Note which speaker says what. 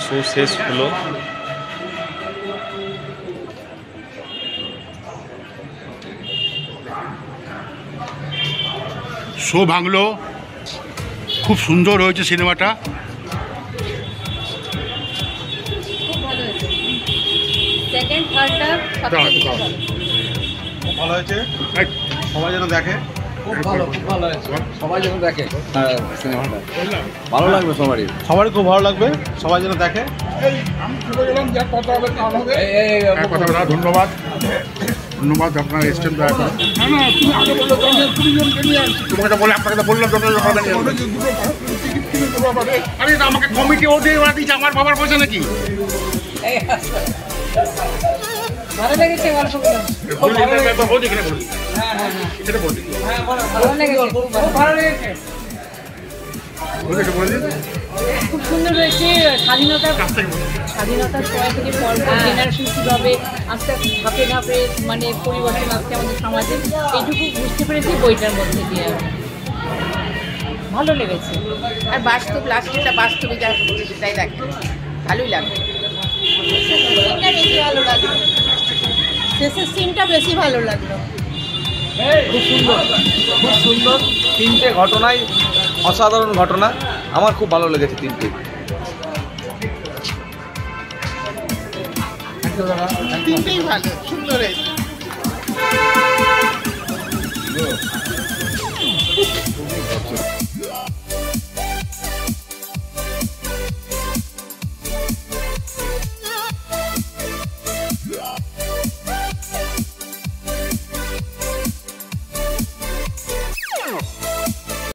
Speaker 1: Show শেষ হলো।
Speaker 2: Show ভাঙলো, খুব সুন্দর হয়েছে সিনেমাটা।
Speaker 3: খুব ভালো হয়েছে, সবাই যেন দেখে।
Speaker 4: খুব ভালো হয়েছে, সবাই যেন দেখে সিনেমাটা, ভালো লাগবে সবারই।
Speaker 3: সবারই খুব ভালো লাগবে, সবাই যেন দেখে।
Speaker 2: ধন্যবাদ, ধন্যবাদ আপনার এসছেন দয়া করে। তোমাকে বলে আপনাকে বললাম আরে আমাকে কমিটি ওদের দিয়েছে, আমার বাবার পয়সা নাকি?
Speaker 5: ভালো লেগেছে গল্পগুলো, খুব সুন্দর হয়েছে। স্বাধীনতার সময় থেকে পরপর জেনারেশন কীভাবে আস্তে আস্তে ধাপে ধাপে মানে পরিবর্তন আসছে আমাদের সমাজে, এইটুকু বুঝতে পেরেছি বইটার মধ্যে দিয়ে। ভালো লেগেছে।
Speaker 6: আর বাস্তব লাস্টটা বাস্তবে যা হচ্ছে সেটাই দেখে, ভালোই লাগবে। বেশি ভালো লাগলো, শেষের সিনটা বেশি ভালো লাগলো।
Speaker 4: খুব সুন্দর, খুব সুন্দর। তিনটে ঘটনাই অসাধারণ ঘটনা, আমার খুব ভালো লেগেছে তিনটে।
Speaker 6: তিনটেই ভালো, সুন্দর হয়েছে।